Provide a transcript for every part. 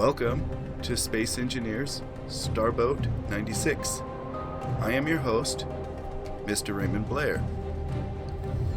Welcome to Space Engineers Starboat 96. I am your host, Mr. Raymond Blair.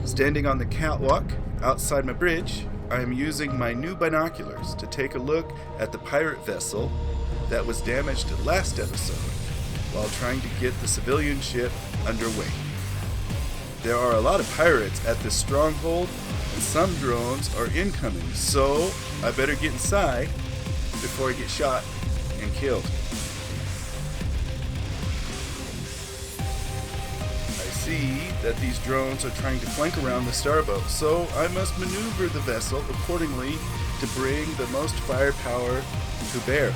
Standing on the catwalk outside my bridge, I am using my new binoculars to take a look at the pirate vessel that was damaged last episode while trying to get the civilian ship underway. There are a lot of pirates at this stronghold, and some drones are incoming, so I better get inside before I get shot and killed. I see that these drones are trying to flank around the starboat, so I must maneuver the vessel accordingly to bring the most firepower to bear.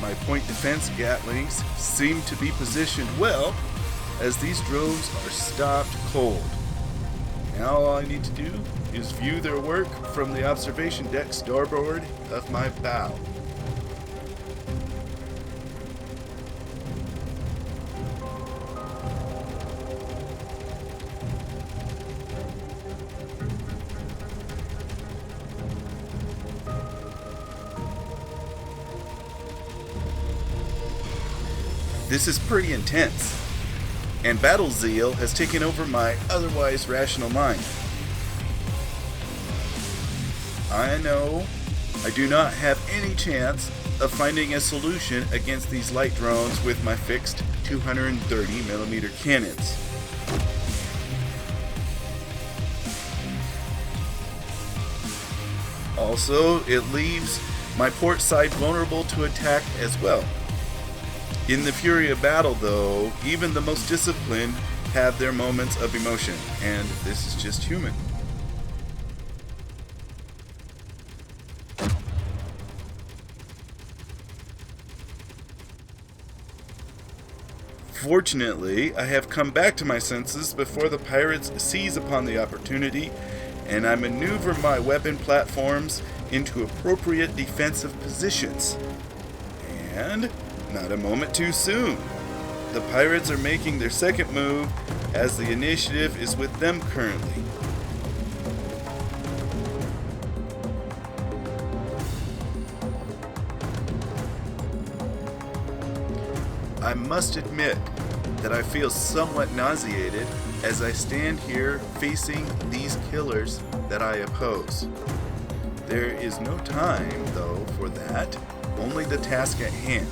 My point defense Gatlings seem to be positioned well, as these drones are stopped cold. Now all I need to do is view their work from the observation deck starboard of my bow. This is pretty intense, and battle zeal has taken over my otherwise rational mind. I know I do not have any chance of finding a solution against these light drones with my fixed 230mm cannons. Also, it leaves my port side vulnerable to attack as well. In the fury of battle, though, even the most disciplined have their moments of emotion, and this is just human. Fortunately, I have come back to my senses before the pirates seize upon the opportunity, and I maneuver my weapon platforms into appropriate defensive positions. And not a moment too soon. The pirates are making their second move, as the initiative is with them currently. I must admit that I feel somewhat nauseated as I stand here facing these killers that I oppose. There is no time, though, for that, only the task at hand.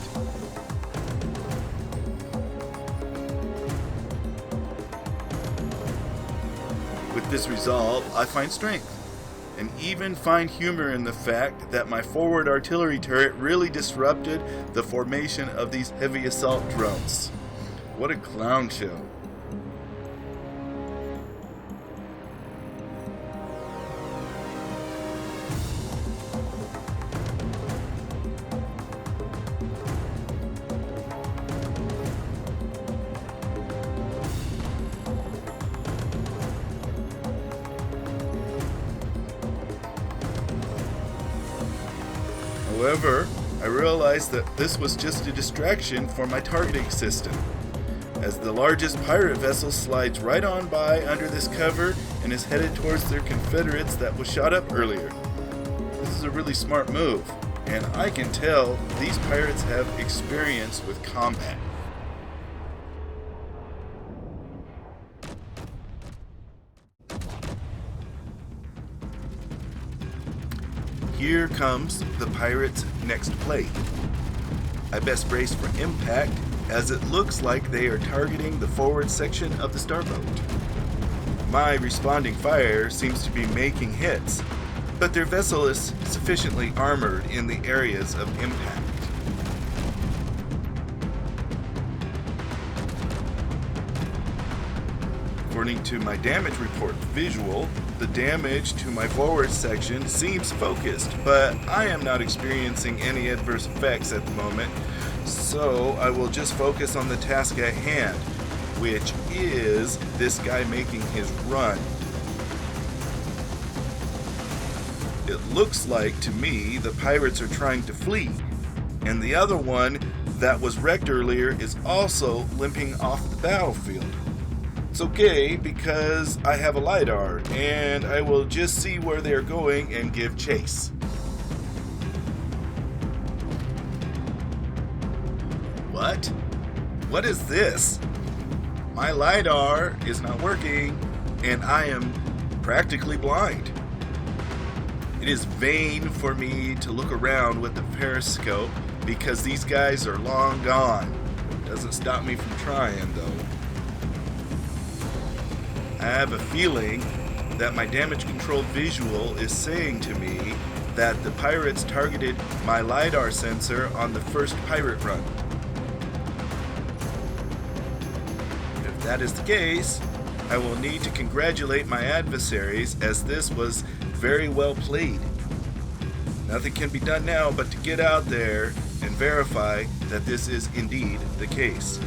With this resolve, I find strength, and even find humor in the fact that my forward artillery turret really disrupted the formation of these heavy assault drones. What a clown show. However, I realized that this was just a distraction for my targeting system, as the largest pirate vessel slides right on by under this cover and is headed towards their Confederates that was shot up earlier. This is a really smart move, and I can tell these pirates have experience with combat. Here comes the pirates' next play. I best brace for impact, as it looks like they are targeting the forward section of the starboat. My responding fire seems to be making hits, but their vessel is sufficiently armored in the areas of impact. According to my damage report visual, the damage to my forward section seems focused, but I am not experiencing any adverse effects at the moment, so I will just focus on the task at hand, which is this guy making his run. It looks like to me the pirates are trying to flee, and the other one that was wrecked earlier is also limping off the battlefield. It's okay because I have a LiDAR and I will just see where they're going and give chase. What? What is this? My LiDAR is not working, and I am practically blind. It is vain for me to look around with the periscope because these guys are long gone. Doesn't stop me from trying, though. I have a feeling that my damage control visual is saying to me that the pirates targeted my LiDAR sensor on the first pirate run. If that is the case, I will need to congratulate my adversaries, as this was very well played. Nothing can be done now but to get out there and verify that this is indeed the case.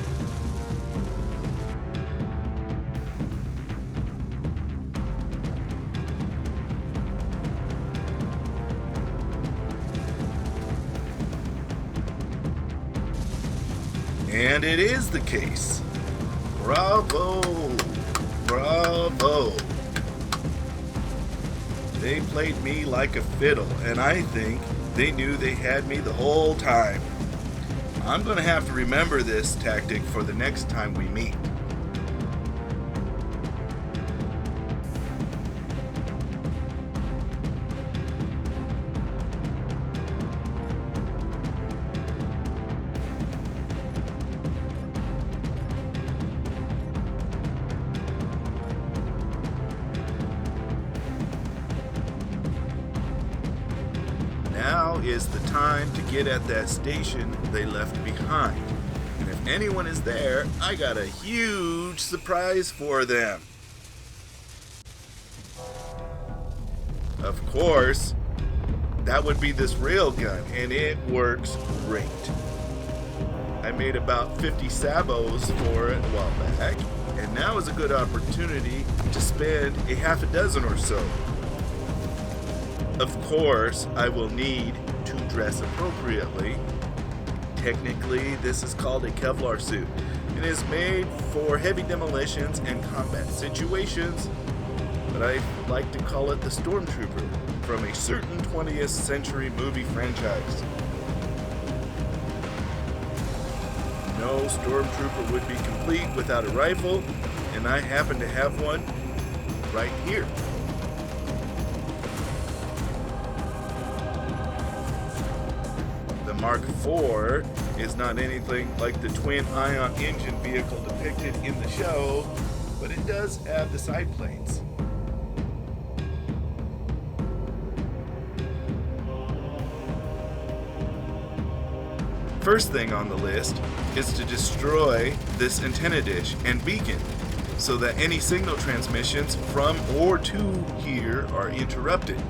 And it is the case. Bravo! Bravo! They played me like a fiddle, and I think they knew they had me the whole time. I'm going to have to remember this tactic for the next time we meet. Now is the time to get at that station they left behind. And if anyone is there, I got a huge surprise for them. Of course, that would be this railgun, and it works great. I made about 50 sabos for it a while back, and now is a good opportunity to spend a half a dozen or so. Of course, I will need to dress appropriately. Technically, this is called a Kevlar suit. It is made for heavy demolitions and combat situations, but I like to call it the Stormtrooper from a certain 20th century movie franchise. No Stormtrooper would be complete without a rifle, and I happen to have one right here. The Mark IV is not anything like the twin ion engine vehicle depicted in the show, but it does have the side planes. First thing on the list is to destroy this antenna dish and beacon so that any signal transmissions from or to here are interrupted.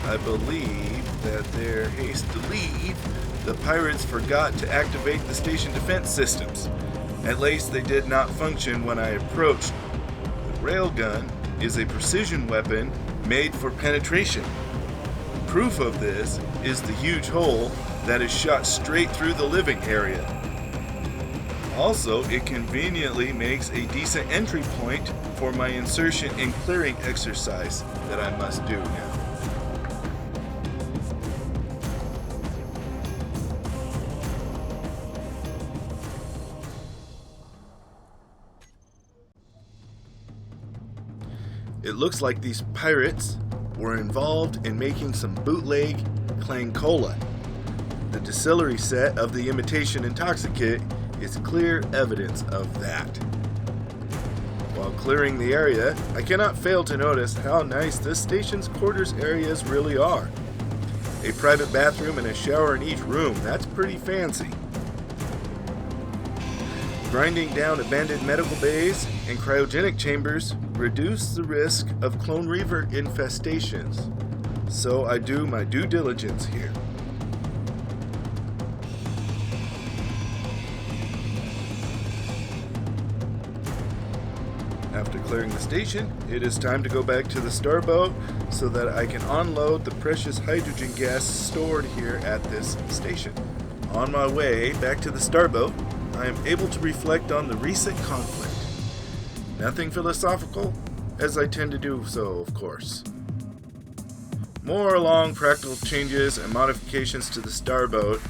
I believe that their haste to leave, the pirates forgot to activate the station defense systems. At least they did not function when I approached. The railgun is a precision weapon made for penetration. Proof of this is the huge hole that is shot straight through the living area. Also, it conveniently makes a decent entry point for my insertion and clearing exercise that I must do now. It looks like these pirates were involved in making some bootleg clang cola. The distillery set of the imitation intoxicant is clear evidence of that. While clearing the area, I cannot fail to notice how nice this station's quarters areas really are. A private bathroom and a shower in each room, that's pretty fancy. Grinding down abandoned medical bays and cryogenic chambers reduce the risk of clone reaver infestations, so I do my due diligence here. After clearing the station, it is time to go back to the Starboat so that I can unload the precious hydrogen gas stored here at this station. On my way back to the Starboat, I am able to reflect on the recent conflict. Nothing philosophical, as I tend to do so, of course. More along practical changes and modifications to the Starboat,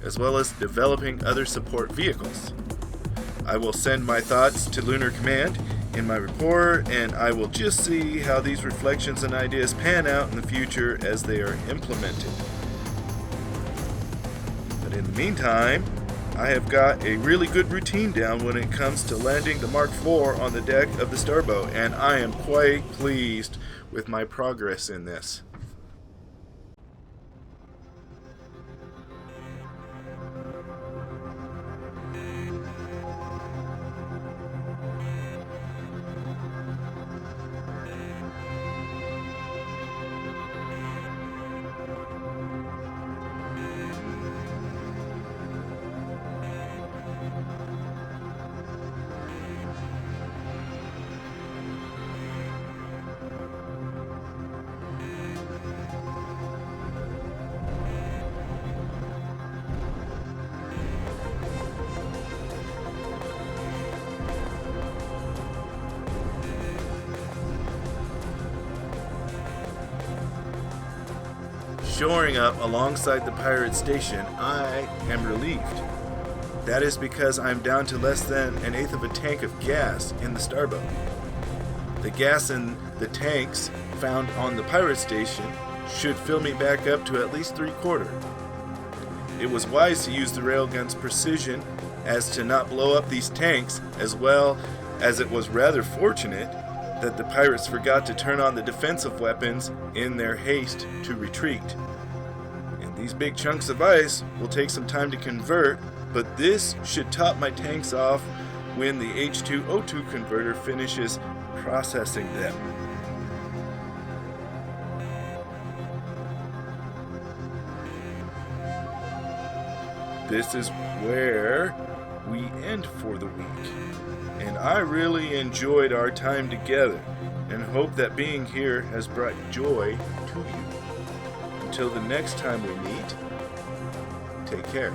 as well as developing other support vehicles. I will send my thoughts to Lunar Command in my report, and I will just see how these reflections and ideas pan out in the future as they are implemented. But in the meantime, I have got a really good routine down when it comes to landing the Mark IV on the deck of the Starboat, and I am quite pleased with my progress in this. Shoring up alongside the pirate station, I am relieved. That is because I'm down to less than an eighth of a tank of gas in the Starboat. The gas in the tanks found on the pirate station should fill me back up to at least 3/4. It was wise to use the railgun's precision as to not blow up these tanks, as well as it was rather fortunate that the pirates forgot to turn on the defensive weapons in their haste to retreat. And these big chunks of ice will take some time to convert, but this should top my tanks off when the H2O2 converter finishes processing them. This is where we end for the week. And I really enjoyed our time together and hope that being here has brought joy to you. Until the next time we meet, take care.